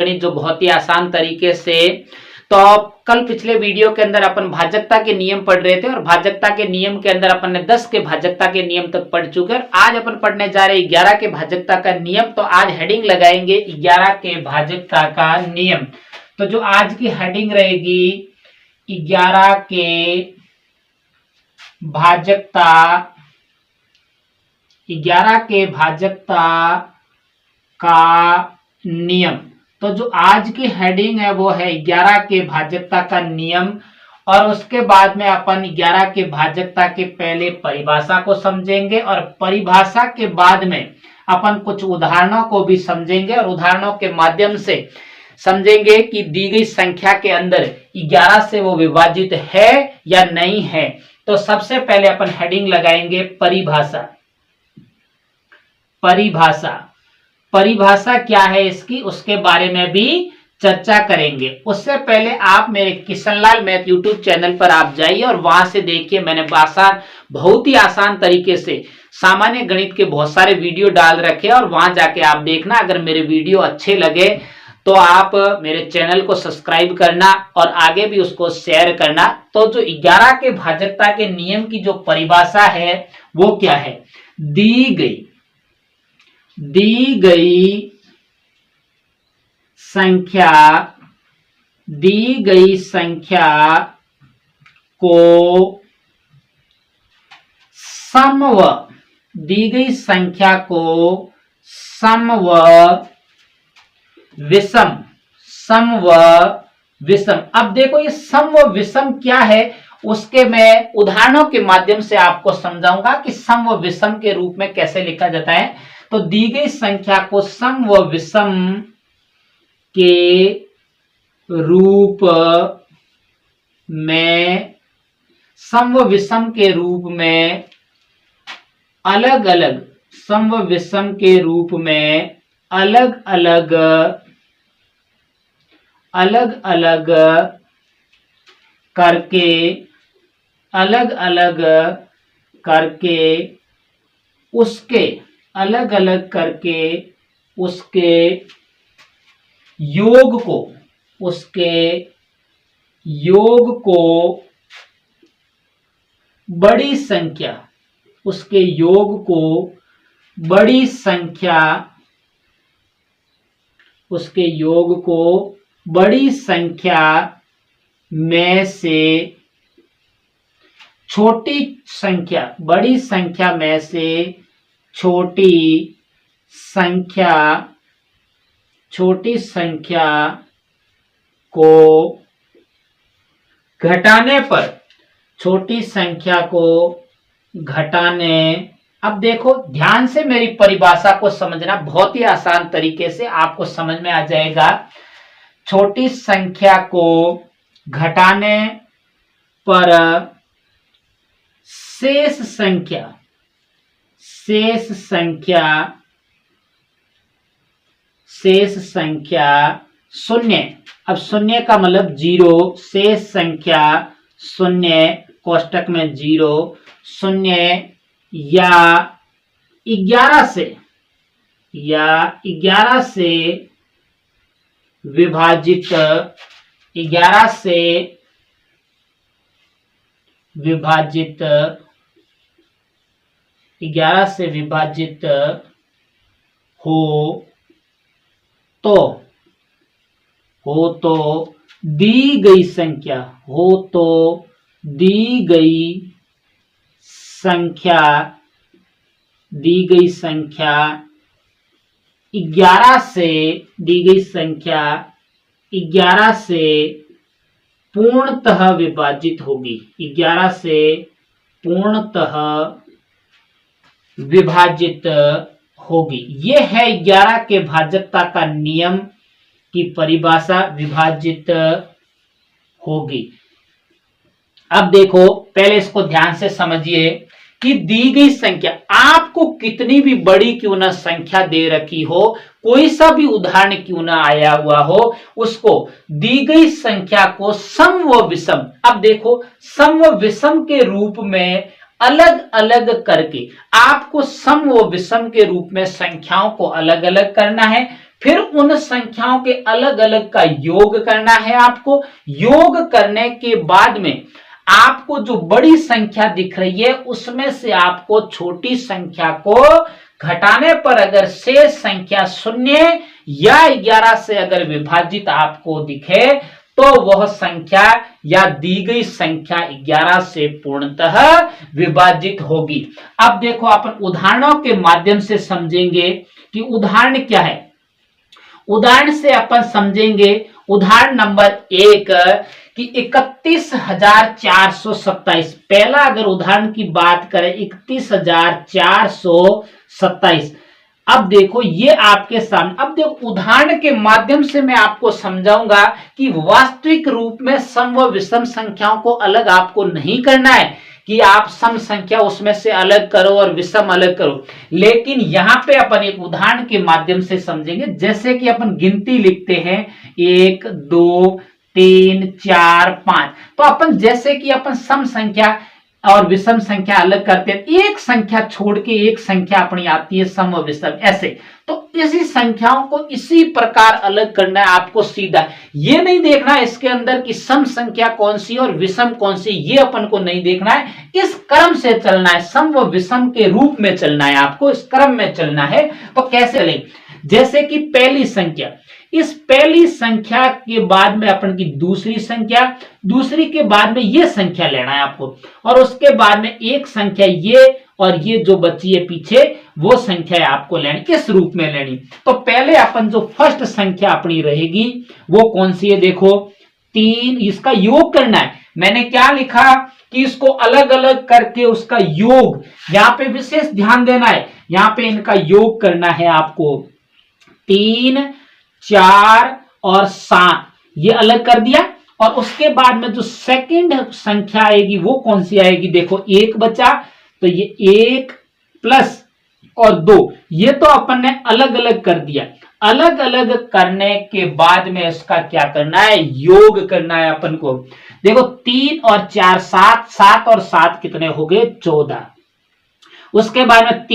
गणित जो बहुत ही आसान तरीके से। तो कल पिछले वीडियो के अंदर अपन भाजकता के नियम पढ़ रहे थे और भाजकता के नियम के अंदर अपन ने 10 के भाजकता के नियम तक पढ़ चुके हैं। आज अपन पढ़ने जा रहे हैं 11 के भाजकता का नियम। तो आज हेडिंग लगाएंगे 11 के भाजकता का नियम। तो जो आज की हेडिंग रहेगी 11 के भाजकता, 11 के भाजकता का नियम। तो जो आज की हेडिंग है वो है 11 के भाजकता का नियम। और उसके बाद में अपन 11 के भाजकता के पहले परिभाषा को समझेंगे और परिभाषा के बाद में अपन कुछ उदाहरणों को भी समझेंगे और उदाहरणों के माध्यम से समझेंगे कि दी गई संख्या के अंदर 11 से वो विभाजित है या नहीं है। तो सबसे पहले अपन हेडिंग लगाएंगे परिभाषा। परिभाषा, परिभाषा क्या है इसकी, उसके बारे में भी चर्चा करेंगे। उससे पहले आप मेरे किशनलाल मैथ यूट्यूब चैनल पर आप जाइए और वहां से देखिए, मैंने बहुत ही आसान तरीके से सामान्य गणित के बहुत सारे वीडियो डाल रखे और वहां जाके आप देखना। अगर मेरे वीडियो अच्छे लगे तो आप मेरे चैनल को सब्सक्राइब करना और आगे भी उसको शेयर करना। तो जो 11 के भाजकता के नियम की जो परिभाषा है वो क्या है, दी गई संख्या को सम व विषम। अब देखो ये सम व विषम क्या है, उसके मैं उदाहरणों के माध्यम से आपको समझाऊंगा कि सम व विषम के रूप में कैसे लिखा जाता है। तो दी गई संख्या को सम व विषम के रूप में अलग अलग करके उसके योग को बड़ी संख्या में से छोटी संख्या को घटाने। अब देखो ध्यान से मेरी परिभाषा को समझना, बहुत ही आसान तरीके से आपको समझ में आ जाएगा। छोटी संख्या को घटाने पर शेष संख्या शून्य। अब शून्य का मतलब 0, शेष संख्या शून्य, कोष्टक में 0, शून्य या 11 से विभाजित हो तो दी गई संख्या 11 से पूर्णतः विभाजित होगी। 11 से पूर्णतः विभाजित होगी। यह है 11 के भाजकता का नियम की परिभाषा, विभाजित होगी। अब देखो पहले इसको ध्यान से समझिए कि दी गई संख्या, आपको कितनी भी बड़ी क्यों ना संख्या दे रखी हो, कोई सा भी उदाहरण क्यों ना आया हुआ हो, उसको दी गई संख्या को सम व विषम, अब देखो सम व विषम के रूप में अलग अलग करके आपको सम व विषम के रूप में संख्याओं को अलग अलग करना है। फिर उन संख्याओं के अलग अलग का योग करना है आपको। योग करने के बाद में आपको जो बड़ी संख्या दिख रही है उसमें से आपको छोटी संख्या को घटाने पर अगर शेष संख्या 0 या 11 से अगर विभाजित आपको दिखे तो वह संख्या या दी गई संख्या 11 से पूर्णतः विभाजित होगी। अब देखो अपन उदाहरणों के माध्यम से समझेंगे कि उदाहरण क्या है। उदाहरण से अपन समझेंगे उदाहरण नंबर 1 कि 31,427। पहला अगर उदाहरण की बात करें 31,427। अब देखो ये आपके सामने, अब देखो उदाहरण के माध्यम से मैं आपको समझाऊंगा कि वास्तविक रूप में सम व विषम संख्याओं को अलग आपको नहीं करना है कि आप सम संख्या उसमें से अलग करो और विषम अलग करो, लेकिन यहां पे अपन एक उदाहरण के माध्यम से समझेंगे। जैसे कि अपन गिनती लिखते हैं 1 2 3 4 5, तो अपन जैसे कि अपन सम संख्या और विषम संख्या अलग करते हैं, एक संख्या छोड़ के एक संख्या अपनी आती है सम और विषम, ऐसे तो इसी संख्याओं को इसी प्रकार अलग करना है आपको सीधा। ये नहीं देखना है इसके अंदर कि सम संख्या कौन सी और विषम कौन सी, ये अपन को नहीं देखना है। इस क्रम से चलना है, सम व विषम के रूप में चलना है, आपको इस क्रम में चलना है। तो कैसे चलें, जैसे कि पहली संख्या, इस पहली संख्या के बाद में अपन की दूसरी संख्या, दूसरी के बाद में ये संख्या लेना है आपको, और उसके बाद में एक संख्या ये, और ये जो बची है पीछे वो संख्या आपको लेनी, किस रूप में लेनी। तो पहले अपन जो फर्स्ट संख्या अपनी रहेगी वो कौन सी है, देखो 3, इसका योग करना है। मैंने क्या लिखा कि इसको अलग अलग करके उसका योग, यहाँ पे विशेष ध्यान देना है, यहाँ पे इनका योग करना है आपको। 3 4 और 7 ये अलग कर दिया, और उसके बाद में जो सेकंड संख्या आएगी वो कौन सी आएगी, देखो 1 बचा, तो ये 1 प्लस और 2, ये तो अपन ने अलग अलग कर दिया। अलग अलग करने के बाद में इसका क्या करना है, योग करना है अपन को। देखो 3 और 4 7, 7 और 7 कितने हो गए, 14। उसके बाद में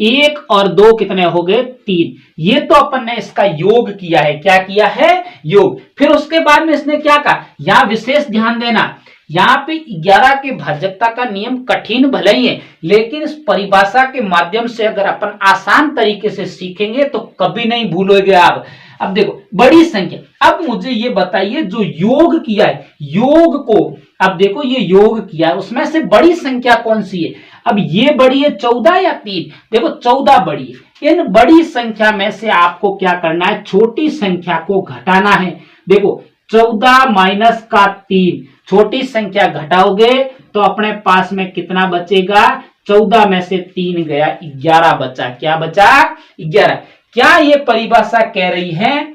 1 और 2 कितने हो गए, 3। ये तो अपन ने इसका योग किया है, क्या किया है, योग। फिर उसके बाद में इसने क्या कहा, यहां विशेष ध्यान देना, यहाँ पे 11 के भाजकता का नियम कठिन भले ही है, लेकिन इस परिभाषा के माध्यम से अगर अपन आसान तरीके से सीखेंगे तो कभी नहीं भूलोगे आप। अब देखो बड़ी संख्या, अब मुझे ये बताइए जो योग किया है, योग को अब देखो ये योग किया है, उसमें से बड़ी संख्या कौन सी है। अब ये बड़ी है 14 या 3, देखो 14 बड़ी है। इन बड़ी संख्या में से आपको क्या करना है, छोटी संख्या को घटाना है। देखो 14 माइनस का 3, छोटी संख्या घटाओगे तो अपने पास में कितना बचेगा, 14 में से 3 गया, 11 बचा। क्या बचा, 11। क्या ये परिभाषा कह रही है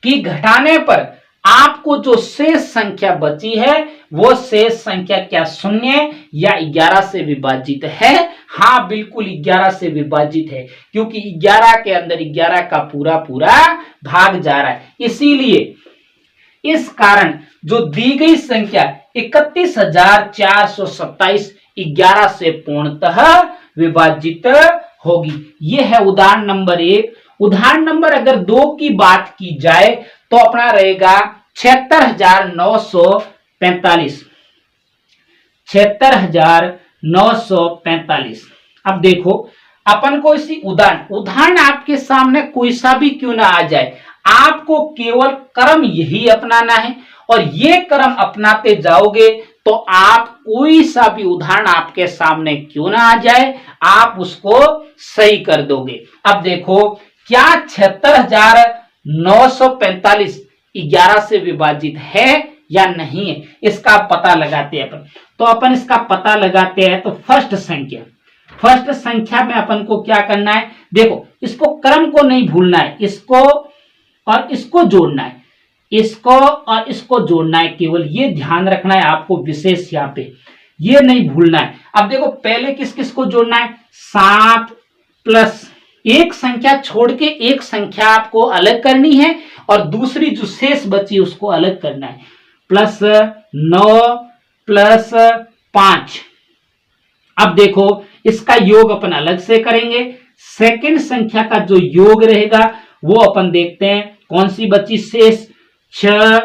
कि घटाने पर आपको जो शेष संख्या बची है वो शेष संख्या क्या 0 या 11 से विभाजित है। हाँ बिल्कुल 11 से विभाजित है, क्योंकि 11 के अंदर 11 का पूरा पूरा भाग जा रहा है। इसीलिए इस कारण जो दी गई संख्या 31,427 11 से पूर्णतः विभाजित होगी। यह है उदाहरण नंबर 1। उदाहरण नंबर अगर 2 की बात की जाए तो अपना रहेगा 76,945। 76,945। अब देखो अपन को इसी उदाहरण आपके सामने कोई सा भी क्यों ना आ जाए, आपको केवल क्रम यही अपनाना है, और ये क्रम अपनाते जाओगे तो आप कोई सा भी उदाहरण आपके सामने क्यों ना आ जाए, आप उसको सही कर दोगे। अब देखो क्या 76,945 11 से विभाजित है या नहीं है, इसका पता लगाते हैं अपन। तो अपन इसका पता लगाते हैं, तो फर्स्ट संख्या में अपन को क्या करना है, देखो इसको क्रम को नहीं भूलना है, इसको और इसको जोड़ना है, इसको और इसको जोड़ना है, केवल ये ध्यान रखना है आपको विशेष, यहाँ पे ये नहीं भूलना है। अब देखो पहले किस किस को जोड़ना है, 7 प्लस एक संख्या छोड़ के एक संख्या आपको अलग करनी है, और दूसरी जो शेष बची उसको अलग करना है, प्लस 9 प्लस 5। अब देखो इसका योग अपन अलग से करेंगे, सेकंड संख्या का जो योग रहेगा वो अपन देखते हैं। कौन सी बची शेष? 6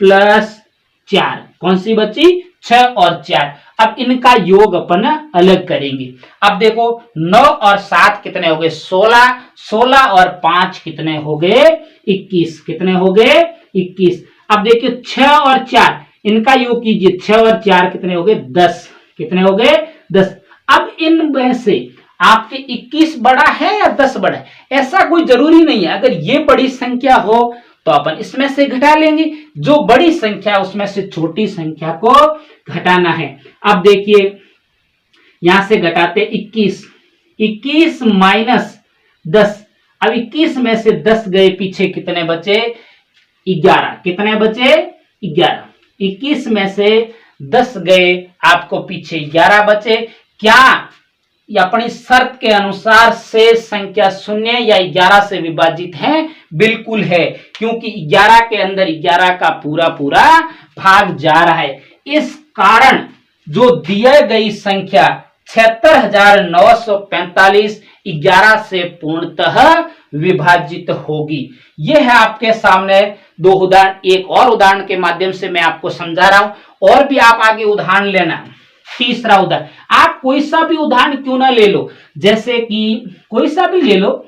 प्लस 4। कौन सी बची? 6 और 4। अब इनका योग अपन अलग करेंगे। अब देखो 9 और 7 कितने हो गए? 16। 16 और 5 कितने हो गए? 21। कितने हो गए? 21। अब देखिए 6 और 4 इनका योग कीजिए। 6 और 4 कितने हो गए? 10। कितने हो गए? 10। अब इनमें से आपके 21 बड़ा है या 10 बड़ा है? ऐसा कोई जरूरी नहीं है। अगर ये बड़ी संख्या हो तो अपन इसमें से घटा लेंगे, जो बड़ी संख्या उसमें से छोटी संख्या को घटाना है। अब देखिए यहां से घटाते 21। 21 माइनस 10। अब 21 में से 10 गए पीछे, कितने बचे? 11। कितने बचे? 11। 21 में से 10 गए, आपको पीछे 11 बचे। क्या अपनी शर्त के अनुसार शेष संख्या शून्य या 11 से विभाजित है? बिल्कुल है, क्योंकि 11 के अंदर 11 का पूरा पूरा भाग जा रहा है। इस कारण जो दिए गई संख्या 76,945 11 से पूर्णतः विभाजित होगी। यह है आपके सामने दो उदाहरण। एक और उदाहरण के माध्यम से मैं आपको समझा रहा हूं, और भी आप आगे उदाहरण लेना। तीसरा उदाहरण, आप कोई सा भी उदाहरण क्यों ना ले लो, जैसे कि कोई सा भी ले लो।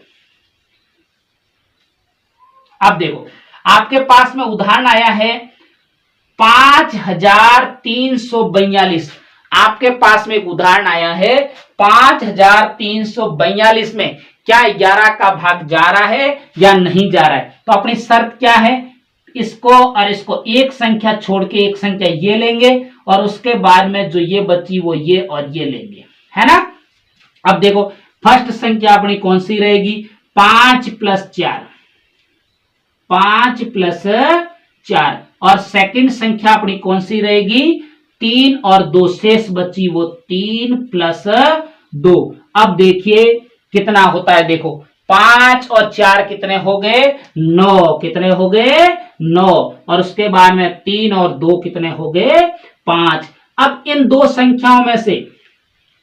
आप देखो आपके पास में उदाहरण आया है 5342। आपके पास में एक उदाहरण आया है 5342 में क्या 11 का भाग जा रहा है या नहीं जा रहा है? तो अपनी शर्त क्या है? इसको और इसको एक संख्या छोड़ के एक संख्या ये लेंगे, और उसके बाद में जो ये बची वो ये और ये लेंगे, है ना। अब देखो फर्स्ट संख्या अपनी कौन सी रहेगी? 5 प्लस 4। 5 प्लस 4। और सेकंड संख्या अपनी कौन सी रहेगी? 3 और 2 शेष बची वो 3 प्लस 2। अब देखिए कितना होता है, देखो 5 और 4 कितने हो गए? 9। कितने हो गए? 9। और उसके बाद में 3 और 2 कितने हो गए? 5। अब इन दो संख्याओं में से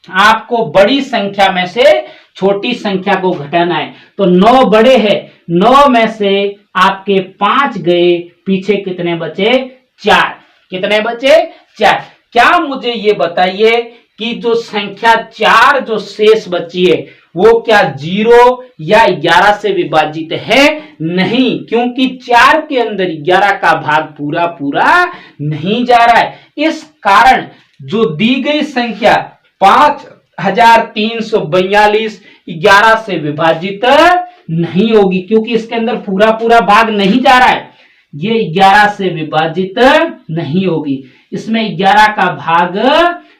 आपको बड़ी संख्या में से छोटी संख्या को घटाना है। तो 9 बड़े हैं, 9 में से आपके 5 गए, पीछे कितने बचे? 4। कितने बचे? 4। क्या मुझे ये बताइए कि जो संख्या 4 जो शेष बची है वो क्या 0 या 11 से विभाजित है? नहीं, क्योंकि 4 के अंदर 11 का भाग पूरा पूरा नहीं जा रहा है। इस कारण जो दी गई संख्या 5342 11 से विभाजित नहीं होगी, क्योंकि इसके अंदर पूरा पूरा भाग नहीं जा रहा है। ये 11 से विभाजित नहीं होगी, इसमें 11 का भाग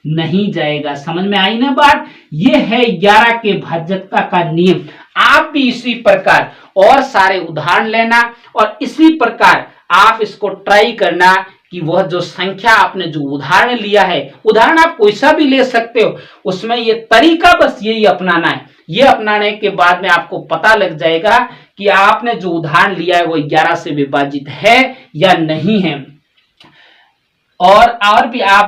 नहीं जाएगा। समझ में आई ना बात? ये है 11 के भाजकता का नियम। आप भी इसी प्रकार और सारे उदाहरण लेना और इसी प्रकार आप इसको ट्राई करना कि वह जो संख्या आपने जो उदाहरण लिया है, उदाहरण आप कोई सा भी ले सकते हो, उसमें ये तरीका बस यही अपनाना है। ये अपनाने के बाद में आपको पता लग जाएगा कि आपने जो उदाहरण लिया है वो 11 से विभाजित है या नहीं है। और भी आप